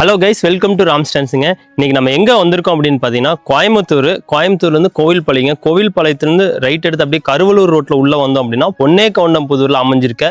Hello guys, welcome to ராம்ஸ்டான்ஸுங்க. இன்னைக்கு நம்ம எங்கே வந்திருக்கோம் அப்படின்னு பார்த்தீங்கன்னா கோயம்புத்தூர்லேருந்து கோவில்பாளையத்துலேருந்து ரைட் எடுத்து அப்படியே கருவலூர் ரோட்டில் உள்ளே வந்தோம் அப்படின்னா பொன்னேகவுண்டம்புதூரில் அமைஞ்சிருக்க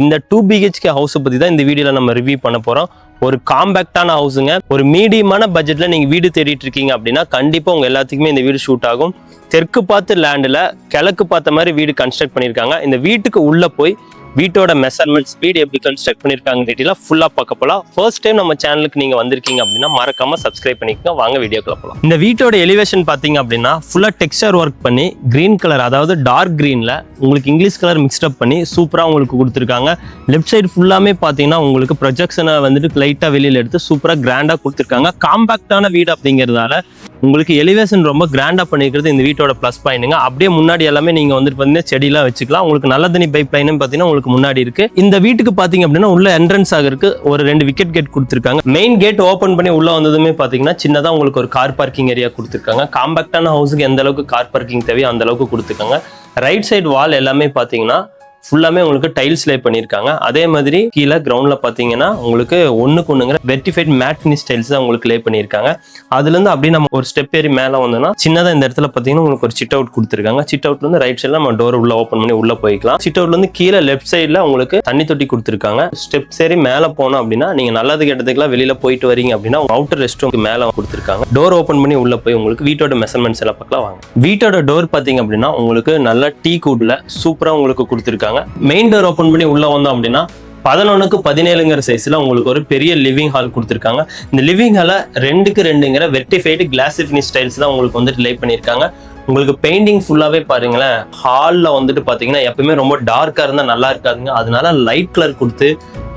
இந்த 2BHK ஹவுஸை பற்றி தான் இந்த வீடியோவில் நம்ம ரிவ்யூ பண்ண போகிறோம். ஒரு காம்பேக்டான ஹவுஸுங்க. ஒரு மீடியமான பட்ஜெட்டில் நீங்கள் வீடு தேடிட்டு இருக்கீங்க அப்படின்னா கண்டிப்பாக உங்கள் எல்லாத்துக்குமே இந்த வீடு ஷூட் ஆகும். தெற்கு பார்த்து லேண்டில் கிழக்கு பார்த்த மாதிரி வீடு கன்ஸ்ட்ரக்ட் பண்ணியிருக்காங்க. இந்த வீட்டுக்கு உள்ளே போய் வீட்டோட மெஷர்மெண்ட் ஸ்பீட் எப்படி கன்ஸ்ட்ரக்ட் பண்ணியிருக்காங்க டீட்டெயிலாக ஃபுல்லாக பார்க்க போகலாம். ஃபர்ஸ்ட் டைம் நம்ம சேனலுக்கு நீங்கள் வந்திருக்கீங்க அப்படின்னா மறக்காமல் சப்ஸ்கிரைப் பண்ணிக்கோங்க. வாங்க வீடியோக்குள்ள போகலாம். இந்த வீட்டோட எலிவேஷன் பார்த்தீங்க அப்படின்னா ஃபுல்லாக டெக்ஸ்சர் ஒர்க் பண்ணி கிரீன் கலர், அதாவது டார்க் கிரீனில் உங்களுக்கு இங்கிலீஷ் கலர் மிக்ஸ்டப் பண்ணி சூப்பராக உங்களுக்கு கொடுத்துருக்காங்க. லெஃப்ட் சைடு ஃபுல்லாமே பார்த்தீங்கன்னா உங்களுக்கு ப்ரொஜெக்ஷனை வந்துட்டு லைட்டாக வெளியில் எடுத்து சூப்பராக கிராண்டாக கொடுத்துருக்காங்க. காம்பேக்டான வீடு அப்படிங்கிறதால உங்களுக்கு எலிவேஷன் ரொம்ப கிராண்டாக பண்ணிக்கிறது இந்த வீட்டோட ப்ளஸ் பாயிண்ட்டுங்க. அப்படியே முன்னாடி எல்லாமே நீங்கள் வந்துட்டு பார்த்தீங்கன்னா செடியெல்லாம் வச்சுக்கலாம். உங்களுக்கு நல்ல தண்ணி பைப் லைனும் பார்த்தீங்கன்னா உங்களுக்கு முன்னாடி இருக்கு. இந்த வீட்டுக்கு பாத்தீங்க அப்படின்னா உள்ள என்ட்ரன்ஸ் ஆகிறதுக்கு ஒரு 2 விக்கெட் கேட் கொடுத்துருக்காங்க. மெயின் கேட் ஓபன் பண்ணி உள்ள வந்ததுமே பாத்தீங்கன்னா சின்னதா உங்களுக்கு ஒரு கார் பார்க்கிங் ஏரியா கொடுத்துருக்காங்க. காம்பேக்டான ஹவுஸுக்கு எந்த அளவுக்கு கார் பார்க்கிங் தேவையோ அந்த அளவுக்கு கொடுத்துருக்காங்க. ரைட் சைடு வால் எல்லாமே பாத்தீங்கன்னா ஃபுல்லாமே உங்களுக்கு டைல்ஸ் லே பண்ணியிருக்காங்க. அதே மாதிரி கீழே கிரவுண்ட்ல பாத்தீங்கன்னா உங்களுக்கு ஒண்ணுக்கு ஒண்ணுங்கிற வெர்டிஃபைட் மேட் ஃபினிஷ் டைல்ஸ் தான் உங்களுக்கு லே பண்ணியிருக்காங்க. அதுல இருந்து அப்படியே நம்ம ஒரு ஸ்டெப் ஏறி மேல வந்தோம்னா சின்னதா இந்த இடத்துல பாத்தீங்கன்னா உங்களுக்கு ஒரு சிட் அவுட் கொடுத்துருக்காங்க. சிட் அவுட்ல இருந்து ரைட் சைட்ல நம்ம டோர் உள்ள ஓப்பன் பண்ணி உள்ள போய்க்கலாம். சிட் அவுட்ல இருந்து கீழே லெஃப்ட் சைட்ல உங்களுக்கு தண்ணி தொட்டி கொடுத்துருக்காங்க. ஸ்டெப் ஏறி மேல போனோம் அப்படின்னா நீங்க நல்லது கெட்டதுக்கெல்லாம் வெளியில போயிட்டு வரீங்க அப்படின்னா அவுட்டர் ரெஸ்ட் ரூம் மேல கொடுத்துருக்காங்க. டோர் ஓப்பன் பண்ணி உள்ள போய் உங்களுக்கு வீட்டோட மெஷர்மெண்ட்ஸ் எல்லாம் பார்க்கலாம் வாங்க. வீட்டோட டோர் பாத்தீங்க அப்படின்னா உங்களுக்கு நல்ல டீ குட்ல சூப்பரா உங்களுக்கு கொடுத்துருக்காங்க. மெயின் டோர் ஓபன் பண்ணி உள்ள வந்தோம் அப்படின்னா 11க்கு 17ங்கிற சைஸ்ல உங்களுக்கு ஒரு பெரிய லிவிங் ஹால் கொடுத்துருக்காங்க. இந்த லிவிங் ஹால 2க்கு 2ங்கிற வெர்டிஃபைடு கிளாஸ் ஃபினிஷ் டைல்ஸ் தான் உங்களுக்கு வந்துட்டு லே பண்ணியிருக்காங்க. உங்களுக்கு பெயிண்டிங் ஃபுல்லாவே பாருங்களேன். ஹாலில் வந்துட்டு பார்த்தீங்கன்னா எப்பவுமே ரொம்ப டார்க்காக இருந்தால் நல்லா இருக்காதுங்க. அதனால லைட் கலர் கொடுத்து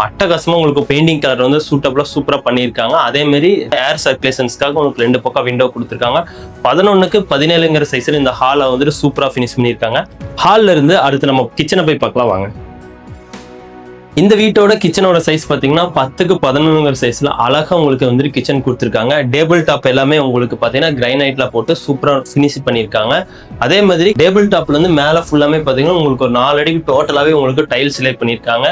அட்டகாசமாக உங்களுக்கு பெயிண்டிங் கலர் வந்து சூப்பராக பண்ணியிருக்காங்க. அதே மாதிரி ஏர் சர்க்குலேஷன்ஸ்க்காக உங்களுக்கு 2 பக்கம் விண்டோ கொடுத்துருக்காங்க. 11க்கு 17ங்கிற சைஸில் இந்த ஹாலை வந்துட்டு சூப்பராக ஃபினிஷ் பண்ணியிருக்காங்க. ஹாலில் இருந்து அடுத்து நம்ம கிச்சனை போய் பார்க்கலாம் வாங்க. இந்த வீட்டோட கிச்சனோட சைஸ் பார்த்தீங்கன்னா 10க்கு 11ங்கிற சைஸ்ல அழகா உங்களுக்கு வந்துட்டு கிச்சன் கொடுத்துருக்காங்க. டேபிள் டாப் எல்லாமே உங்களுக்கு பார்த்தீங்கன்னா கிரைனைட்ல போட்டு சூப்பரா ஃபினிஷ் பண்ணியிருக்காங்க. அதே மாதிரி டேபிள் டாப்ல இருந்து மேலே ஃபுல்லாமே பார்த்தீங்கன்னா உங்களுக்கு ஒரு 4 அடிக்கு டோட்டலாவே உங்களுக்கு டைல்ஸ் லே பண்ணியிருக்காங்க.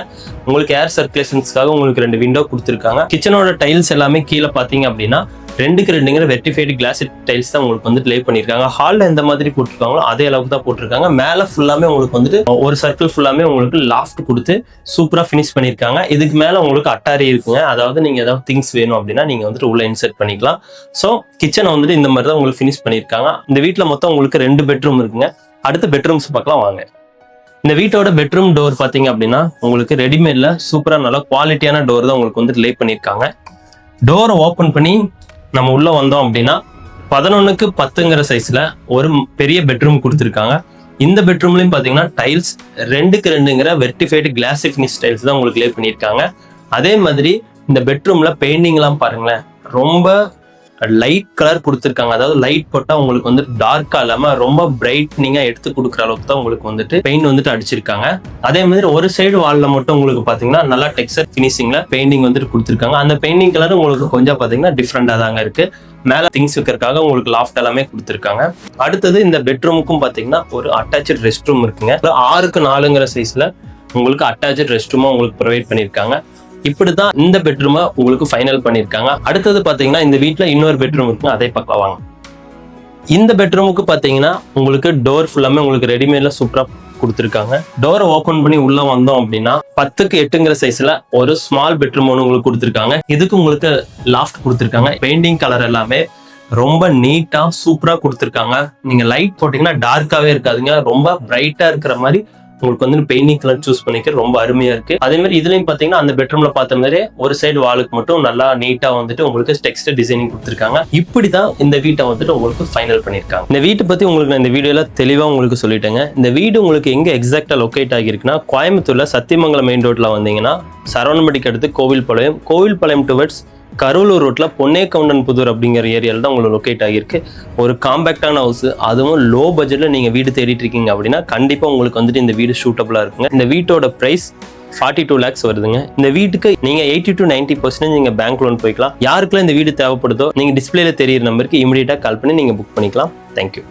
உங்களுக்கு ஏர் சர்க்குலேஷன்ஸ்க்காக உங்களுக்கு 2 விண்டோ கொடுத்துருக்காங்க. கிச்சனோட டைல்ஸ் எல்லாமே கீழே பார்த்தீங்க அப்படின்னா 2க்கு 2ங்கிற வெர்டிஃபைடு கிளாஸ் டைல்ஸ் தான் உங்களுக்கு வந்துட்டு லே பண்ணியிருக்காங்க. ஹாலில் எந்த மாதிரி போட்டிருக்காங்களோ அதே அளவுக்கு தான் போட்டிருக்காங்க. மேலே ஃபுல்லாமே உங்களுக்கு வந்துட்டு ஒரு சர்க்கிள் ஃபுல்லாமே உங்களுக்கு லாஃப்ட் கொடுத்து சூப்பராக ஃபினிஷ் பண்ணியிருக்காங்க. இதுக்கு மேலே உங்களுக்கு அட்டாரி இருக்குங்க. அதாவது நீங்கள் ஏதாவது திங்ஸ் வேணும் அப்படின்னா நீங்கள் வந்துட்டு உள்ள இன்சர்ட் பண்ணிக்கலாம். ஸோ கிச்சனை வந்துட்டு இந்த மாதிரி தான் உங்களுக்கு ஃபினிஷ் பண்ணியிருக்காங்க. இந்த வீட்டில் மொத்தம் உங்களுக்கு 2 பெட்ரூம் இருக்குங்க. அடுத்த பெட்ரூம்ஸ் பார்க்கலாம் வாங்க. இந்த வீட்டோட பெட்ரூம் டோர் பார்த்தீங்க அப்படின்னா உங்களுக்கு ரெடிமேட்ல சூப்பராக நல்லா குவாலிட்டியான டோர் தான் உங்களுக்கு வந்துட்டு லே பண்ணியிருக்காங்க. டோரை ஓப்பன் பண்ணி நம்ம உள்ள வந்தோம் அப்படின்னா 11க்கு 10ங்கிற சைஸ்ல ஒரு பெரிய பெட்ரூம் கொடுத்துருக்காங்க. இந்த பெட்ரூம்லயும் பாத்தீங்கன்னா டைல்ஸ் 2க்கு 2ங்கிற வெர்டிஃபைடு கிளாஸ் ஃபினிஷ் டைல்ஸ் தான் உங்களுக்கு லே பண்ணியிருக்காங்க. அதே மாதிரி இந்த பெட்ரூம்ல பெயிண்டிங் எல்லாம் பாருங்களேன், ரொம்ப லைட் கலர் கொடுத்துருக்காங்க. அதாவது லைட் போட்டா உங்களுக்கு வந்து டார்க்கா இல்லாம ரொம்ப பிரைட்னிங்கா எடுத்து கொடுக்குற அளவுக்கு தான் உங்களுக்கு வந்துட்டு பெயிண்ட் வந்துட்டு அடிச்சிருக்காங்க. அதே மாதிரி ஒரு சைடு வால்ல மட்டும் உங்களுக்கு பாத்தீங்கன்னா நல்லா டெக்ஸ்சர் ஃபினிஷிங்ல பெயிண்டிங் வந்துட்டு கொடுத்துருக்காங்க. அந்த பெயிண்டிங் கலர் உங்களுக்கு கொஞ்சம் பாத்தீங்கன்னா டிஃப்ரெண்டா தாங்க இருக்கு. மேல திங்ஸ் வைக்கிறதுக்காக உங்களுக்கு லாஃப்ட் எல்லாமே கொடுத்துருக்காங்க. அடுத்தது இந்த பெட்ரூமுக்கும் பாத்தீங்கன்னா ஒரு அட்டாச்சு ரெஸ்ட் ரூம் இருக்குங்க. 6க்கு 4ங்கிற சைஸ்ல உங்களுக்கு அட்டாச்சு ரெஸ்ட் ரூமா உங்களுக்கு ப்ரொவைட் பண்ணியிருக்காங்க. இப்படிதான் இந்த பெட்ரூமை உங்களுக்கு ஃபைனல் பண்ணியிருக்காங்க. அடுத்தது பாத்தீங்கன்னா இந்த வீட்டுல இன்னொரு பெட்ரூம் இருக்குங்க, அதை பார்க்கலாம் வாங்க. இந்த பெட்ரூமுக்கு பாத்தீங்கன்னா உங்களுக்கு டோர் ஃபுல்லாமே உங்களுக்கு ரெடிமேட்ல சூப்பரா கொடுத்துருக்காங்க. டோரை ஓபன் பண்ணி உள்ள வந்தோம் அப்படின்னா 10க்கு 8ங்கிற சைஸ்ல ஒரு ஸ்மால் பெட்ரூம் ஒன்று உங்களுக்கு கொடுத்துருக்காங்க. இதுக்கு உங்களுக்கு லாஃப்ட் கொடுத்துருக்காங்க. பெயிண்டிங் கலர் எல்லாமே ரொம்ப நீட்டா சூப்பரா கொடுத்துருக்காங்க. நீங்க லைட் போட்டீங்கன்னா டார்க்காவே இருக்காதுங்க, ரொம்ப பிரைட்டா இருக்கிற மாதிரி உங்களுக்கு வந்து பெயிண்டிங் கலர் சூஸ் பண்ணிக்க ரொம்ப அருமையா இருக்கு. அதே மாதிரி இதுலயும் பாத்தீங்கன்னா அந்த பெட்ரூம்ல பார்த்த மாதிரி ஒரு சைடு வாலுக்கு மட்டும் நல்லா நீட்டா வந்துட்டு உங்களுக்கு டெக்ஸ்டர் டிசைனிங் கொடுத்துருக்காங்க. இப்படிதான் இந்த வீட்டை வந்துட்டு உங்களுக்கு ஃபைனல் பண்ணிருக்காங்க. இந்த வீட்டை பத்தி உங்களுக்கு நான் இந்த வீடியோல தெளிவா உங்களுக்கு சொல்லிட்டேங்க. இந்த வீடு உங்களுக்கு எங்க எக்ஸாக்டா லொகேட் ஆகிருக்குன்னா கோயம்புத்தூர்ல சத்தியமங்கலம் மெயின் ரோட்ல வந்தீங்கன்னா சரவணம்பட்டிக்கு அடுத்து கோவில்பாளையம் டுவர்ட்ஸ் கருவலூர் ரோட்ல பொன்னேகவுண்டம்புதூர் அப்படிங்கிற ஏரியால தான் உங்களுக்கு லொகேட் ஆகிருக்கு. ஒரு காம்பேக்டான ஹவுஸ், அதுவும் லோ பட்ஜெட்ல நீங்க வீடு தேடிட்டு இருக்கீங்க அப்படின்னா கண்டிப்பா உங்களுக்கு வந்துட்டு இந்த வீடு சூட்டபிளா இருக்குங்க. இந்த வீட்டோட பிரைஸ் 42 lakhs வருதுங்க. இந்த வீட்டுக்கு நீங்க 80 to 90% நீங்க பேங்க் லோன் போய்க்கலாம். யாருக்கெல்லாம் இந்த வீடு தேவைப்படுதோ நீங்க டிஸ்பிளேல தெரியுற நம்பருக்கு இமிடியேட்டா கால் பண்ணி நீங்க புக் பண்ணிக்கலாம். தேங்க்யூ.